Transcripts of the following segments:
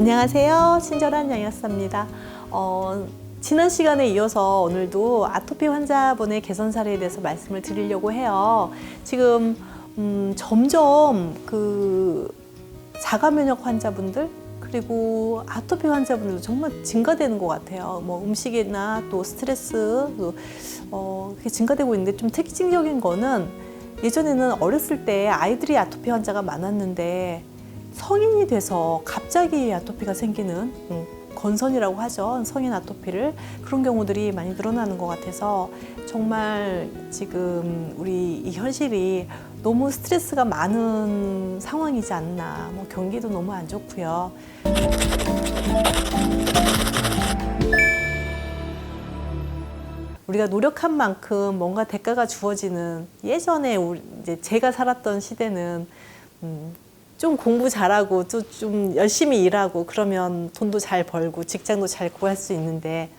안녕하세요. 친절한 양약사입니다. 지난 시간에 이어서 오늘도 아토피 환자분의 개선 사례에 대해서 말씀을 드리려고 해요. 지금 점점 자가 면역 환자분들 그리고 아토피 환자분들도 정말 증가되는 것 같아요. 뭐 음식이나 또 스트레스 그게 증가되고 있는데 좀 특징적인 거는 예전에는 어렸을 때 아이들이 아토피 환자가 많았는데 성인이 돼서 갑자기 아토피가 생기는 건선이라고 하죠. 성인 아토피를. 그런 경우들이 많이 늘어나는 것 같아서 정말 지금 우리 이 현실이 너무 스트레스가 많은 상황이지 않나. 뭐 경기도 너무 안 좋고요. 우리가 노력한 만큼 뭔가 대가가 주어지는 예전에 이제 제가 살았던 시대는 좀 공부 잘하고 또 좀 열심히 일하고 그러면 돈도 잘 벌고 직장도 잘 구할 수 있는데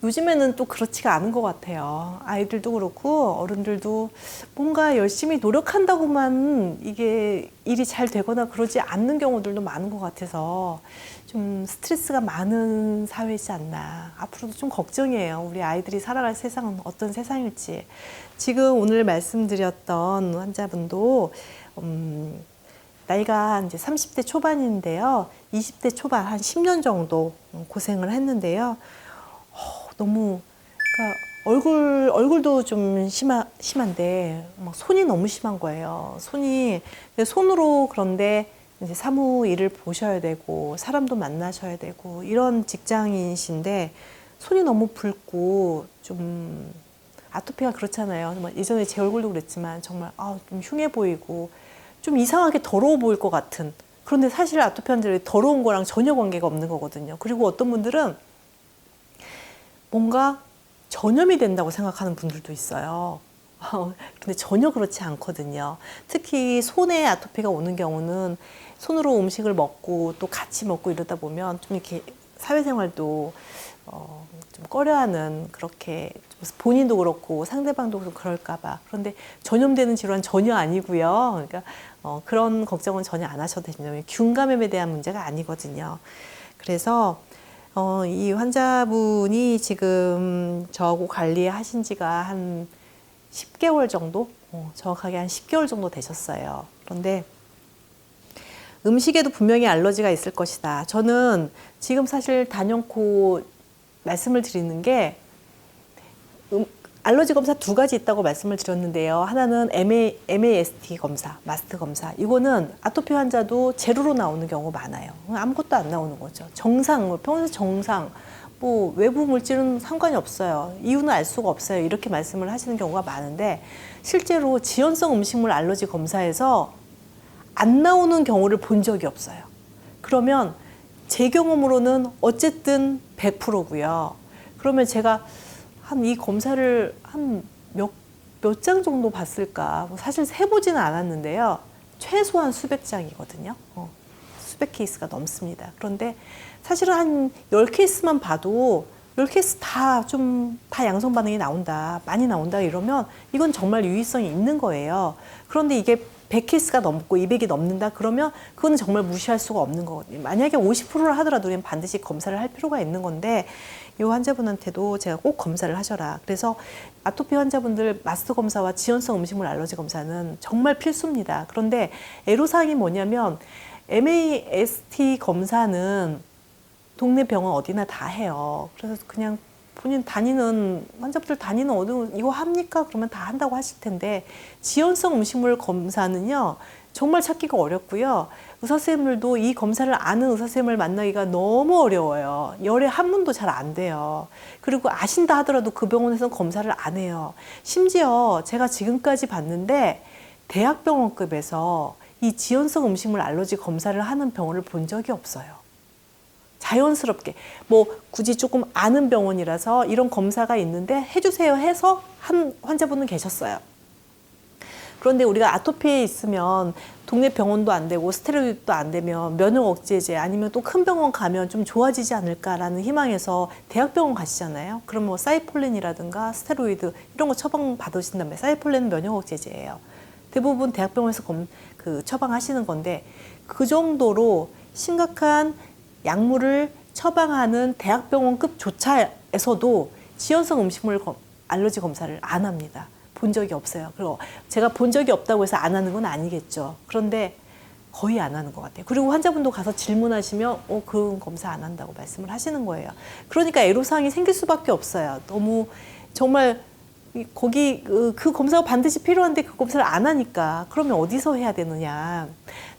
요즘에는 또 그렇지가 않은 것 같아요. 아이들도 그렇고 어른들도 뭔가 열심히 노력한다고만 이게 일이 잘 되거나 그러지 않는 경우들도 많은 것 같아서 좀 스트레스가 많은 사회이지 않나. 앞으로도 좀 걱정이에요. 우리 아이들이 살아갈 세상은 어떤 세상일지. 지금 오늘 말씀드렸던 환자분도 나이가 이제 30대 초반인데요. 20대 초반 한 10년 정도 고생을 했는데요. 너무 그러니까 얼굴도 좀 심한데 막 손이 너무 심한 거예요. 손으로 그런데 이제 사무 일을 보셔야 되고 사람도 만나셔야 되고 이런 직장인이신데 손이 너무 붉고 좀 아토피가 그렇잖아요. 예전에 제 얼굴도 그랬지만 정말 좀 흉해 보이고 좀 이상하게 더러워 보일 것 같은. 그런데 사실 아토피 환자들이 더러운 거랑 전혀 관계가 없는 거거든요. 그리고 어떤 분들은 뭔가 전염이 된다고 생각하는 분들도 있어요. 근데 전혀 그렇지 않거든요. 특히 손에 아토피가 오는 경우는 손으로 음식을 먹고 또 같이 먹고 이러다 보면 좀 이렇게 사회생활도 좀 꺼려하는 그렇게 본인도 그렇고 상대방도 그럴까봐. 그런데 전염되는 질환 전혀 아니고요. 그러니까 그런 걱정은 전혀 안 하셔도 됩니다. 균감염에 대한 문제가 아니거든요. 그래서 이 환자분이 지금 저하고 관리하신 지가 한 10개월 정도? 정확하게 한 10개월 정도 되셨어요. 그런데 음식에도 분명히 알러지가 있을 것이다. 저는 지금 사실 단연코 말씀을 드리는 게 알러지 검사 2가지 있다고 말씀을 드렸는데요. 하나는 MAST 검사, 마스트 검사. 이거는 아토피 환자도 제로로 나오는 경우가 많아요. 아무것도 안 나오는 거죠. 정상, 평소 정상, 뭐 외부 물질은 상관이 없어요. 이유는 알 수가 없어요. 이렇게 말씀을 하시는 경우가 많은데 실제로 지연성 음식물 알러지 검사에서 안 나오는 경우를 본 적이 없어요. 그러면 제 경험으로는 어쨌든 100%고요. 그러면 제가 이 검사를 한 몇 장 정도 봤을까? 사실 세보지는 않았는데요. 최소한 수백 장이거든요. 수백 케이스가 넘습니다. 그런데 사실은 한 10케이스만 봐도 10케이스 다 양성 반응이 나온다, 많이 나온다 이러면 이건 정말 유의성이 있는 거예요. 그런데 이게 100케이스가 넘고 200이 넘는다 그러면 그건 정말 무시할 수가 없는 거거든요. 만약에 50%를 하더라도 우리는 반드시 검사를 할 필요가 있는 건데 이 환자분한테도 제가 꼭 검사를 하셔라. 그래서 아토피 환자분들 마스트 검사와 지연성 음식물 알러지 검사는 정말 필수입니다. 그런데 애로사항이 뭐냐면 MAST 검사는 동네 병원 어디나 다 해요. 그래서 그냥 본인 환자분들 다니는 어디 이거 합니까? 그러면 다 한다고 하실 텐데 지연성 음식물 검사는요 정말 찾기가 어렵고요. 의사 선생님들도 이 검사를 아는 의사 선생님을 만나기가 너무 어려워요. 열에 한문도 잘 안 돼요. 그리고 아신다 하더라도 그 병원에서는 검사를 안 해요. 심지어 제가 지금까지 봤는데 대학병원급에서 이 지연성 음식물 알러지 검사를 하는 병원을 본 적이 없어요. 자연스럽게 뭐 굳이 조금 아는 병원이라서 이런 검사가 있는데 해주세요 해서 한 환자분은 계셨어요. 그런데 우리가 아토피에 있으면 동네 병원도 안 되고 스테로이드도 안 되면 면역 억제제 아니면 또 큰 병원 가면 좀 좋아지지 않을까라는 희망에서 대학병원 가시잖아요. 그러면 뭐 사이폴렌이라든가 스테로이드 이런 거 처방 받으신다면 사이폴렌은 면역 억제제예요. 대부분 대학병원에서 처방하시는 건데 그 정도로 심각한 약물을 처방하는 대학병원급조차에서도 지연성 음식물 알러지 검사를 안 합니다. 본 적이 없어요. 그리고 제가 본 적이 없다고 해서 안 하는 건 아니겠죠. 그런데 거의 안 하는 것 같아요. 그리고 환자분도 가서 질문하시면 그런 검사 안 한다고 말씀을 하시는 거예요. 그러니까 애로사항이 생길 수밖에 없어요. 너무 정말 거기 그 검사가 반드시 필요한데 그 검사를 안 하니까 그러면 어디서 해야 되느냐.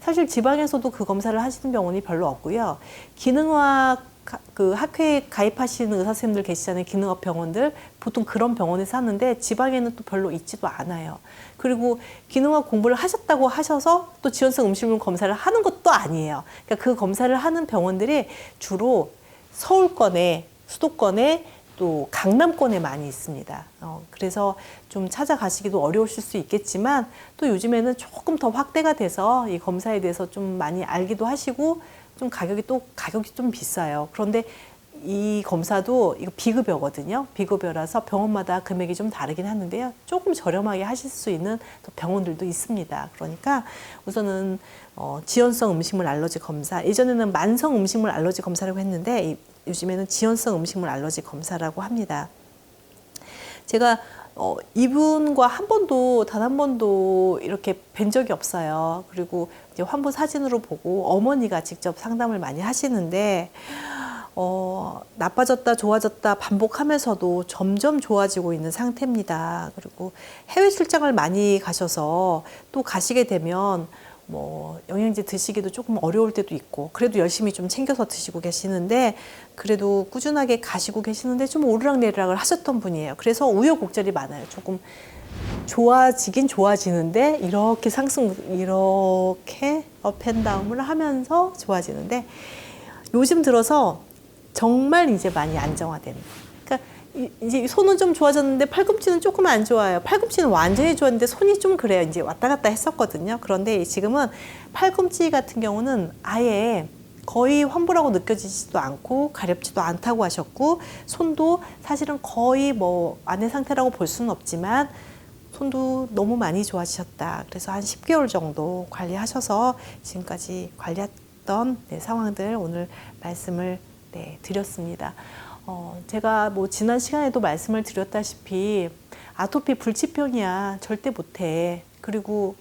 사실 지방에서도 그 검사를 하시는 병원이 별로 없고요. 기능의학 그 학회에 가입하시는 의사 선생님들 계시잖아요. 기능의학 병원들 보통 그런 병원에서 하는데 지방에는 또 별로 있지도 않아요. 그리고 기능의학 공부를 하셨다고 하셔서 또 지연성 음식물 검사를 하는 것도 아니에요. 그러니까 그 검사를 하는 병원들이 주로 서울권에, 수도권에 또 강남권에 많이 있습니다. 그래서 좀 찾아가시기도 어려우실 수 있겠지만 또 요즘에는 조금 더 확대가 돼서 이 검사에 대해서 좀 많이 알기도 하시고 좀 가격이 좀 비싸요. 그런데 이 검사도 이거 비급여거든요. 비급여라서 병원마다 금액이 좀 다르긴 하는데요. 조금 저렴하게 하실 수 있는 또 병원들도 있습니다. 그러니까 우선은 지연성 음식물 알러지 검사, 예전에는 만성 음식물 알러지 검사라고 했는데 요즘에는 지연성 음식물 알러지 검사라고 합니다. 제가 이분과 단 한 번도 이렇게 뵌 적이 없어요. 그리고 이제 환부 사진으로 보고 어머니가 직접 상담을 많이 하시는데 나빠졌다 좋아졌다 반복하면서도 점점 좋아지고 있는 상태입니다. 그리고 해외 출장을 많이 가셔서 또 가시게 되면 뭐 영양제 드시기도 조금 어려울 때도 있고 그래도 열심히 좀 챙겨서 드시고 계시는데 그래도 꾸준하게 가시고 계시는데 좀 오르락내리락을 하셨던 분이에요. 그래서 우여곡절이 많아요. 조금 좋아지긴 좋아지는데 이렇게 이렇게 업앤다운을 하면서 좋아지는데 요즘 들어서 정말 이제 많이 안정화된. 그러니까 이제 손은 좀 좋아졌는데 팔꿈치는 조금 안 좋아요. 팔꿈치는 완전히 좋았는데 손이 좀 그래요. 이제 왔다 갔다 했었거든요. 그런데 지금은 팔꿈치 같은 경우는 아예 거의 환부라고 느껴지지도 않고 가렵지도 않다고 하셨고 손도 사실은 거의 뭐 안의 상태라고 볼 수는 없지만 손도 너무 많이 좋아지셨다. 그래서 한 10개월 정도 관리하셔서 지금까지 관리했던 상황들 오늘 말씀을 드렸습니다. 제가 뭐 지난 시간에도 말씀을 드렸다시피 아토피 불치병이야 절대 못해. 그리고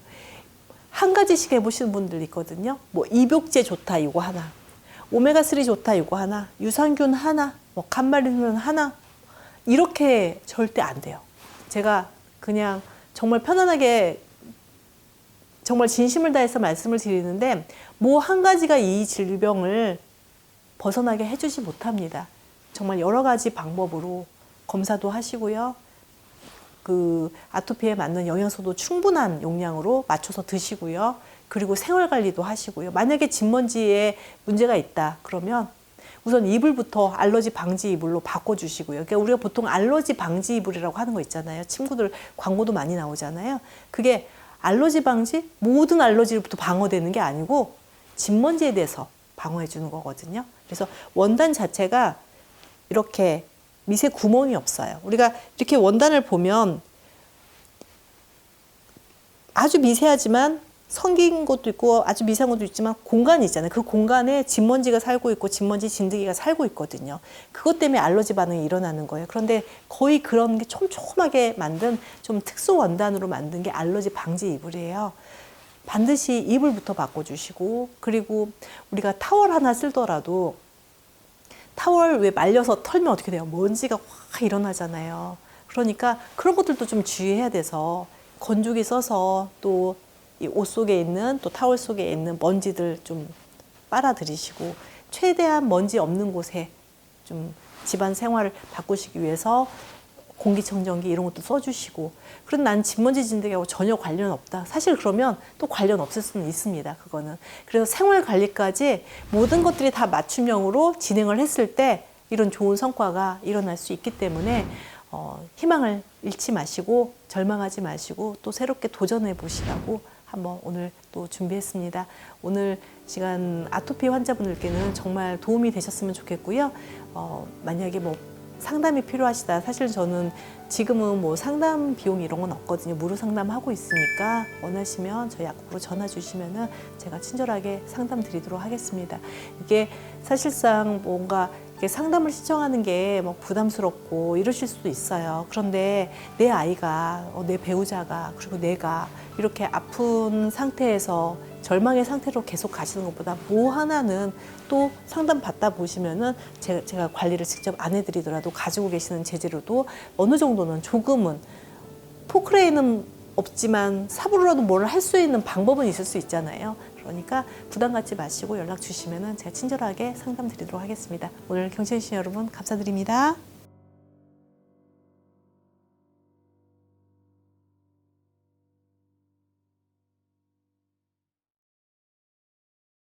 한 가지씩 해보시는 분들 있거든요. 뭐 입욕제 좋다 이거 하나, 오메가3 좋다 이거 하나, 유산균 하나, 뭐 간말리는 하나 이렇게 절대 안 돼요. 제가 그냥 정말 편안하게 정말 진심을 다해서 말씀을 드리는데 뭐 한 가지가 이 질병을 벗어나게 해주지 못합니다. 정말 여러 가지 방법으로 검사도 하시고요. 그 아토피에 맞는 영양소도 충분한 용량으로 맞춰서 드시고요. 그리고 생활 관리도 하시고요. 만약에 진먼지에 문제가 있다 그러면 우선 이불부터 알러지 방지 이불로 바꿔주시고요. 그러니까 우리가 보통 알러지 방지 이불이라고 하는 거 있잖아요. 친구들 광고도 많이 나오잖아요. 그게 알러지 방지, 모든 알러지로부터 방어되는 게 아니고 진먼지에 대해서 방어해 주는 거거든요. 그래서 원단 자체가 이렇게 미세 구멍이 없어요. 우리가 이렇게 원단을 보면 아주 미세하지만 성긴 것도 있고 아주 미세한 것도 있지만 공간이 있잖아요. 그 공간에 진먼지가 살고 있고 진먼지 진드기가 살고 있거든요. 그것 때문에 알러지 반응이 일어나는 거예요. 그런데 거의 그런 게 촘촘하게 만든 좀 특수 원단으로 만든 게 알러지 방지 이불이에요. 반드시 이불부터 바꿔주시고 그리고 우리가 타월 하나 쓰더라도 타월 왜 말려서 털면 어떻게 돼요? 먼지가 확 일어나잖아요. 그러니까 그런 것들도 좀 주의해야 돼서 건조기 써서 또 이 옷 속에 있는 또 타월 속에 있는 먼지들 좀 빨아들이시고 최대한 먼지 없는 곳에 좀 집안 생활을 바꾸시기 위해서 공기청정기 이런 것도 써주시고 그럼 난 진먼지 진드기하고 전혀 관련 없다. 사실 그러면 또 관련 없을 수는 있습니다. 그거는. 그래서 생활 관리까지 모든 것들이 다 맞춤형으로 진행을 했을 때 이런 좋은 성과가 일어날 수 있기 때문에 희망을 잃지 마시고 절망하지 마시고 또 새롭게 도전해 보시라고 한번 오늘 또 준비했습니다. 오늘 시간 아토피 환자분들께는 정말 도움이 되셨으면 좋겠고요. 만약에 뭐 상담이 필요하시다. 사실 저는 지금은 뭐 상담 비용 이런 건 없거든요. 무료 상담하고 있으니까 원하시면 저희 약국으로 전화 주시면은 제가 친절하게 상담 드리도록 하겠습니다. 이게 사실상 뭔가 이렇게 상담을 신청하는 게 뭐 부담스럽고 이러실 수도 있어요. 그런데 내 아이가, 내 배우자가, 그리고 내가 이렇게 아픈 상태에서 절망의 상태로 계속 가시는 것보다 뭐 하나는 또 상담 받다 보시면은 제가 관리를 직접 안 해드리더라도 가지고 계시는 재질로도 어느 정도는 조금은 포크레인은 없지만 삽으로라도 뭘 할 수 있는 방법은 있을 수 있잖아요. 그러니까 부담 갖지 마시고 연락 주시면은 제가 친절하게 상담 드리도록 하겠습니다. 오늘 경청해주신 여러분 감사드립니다.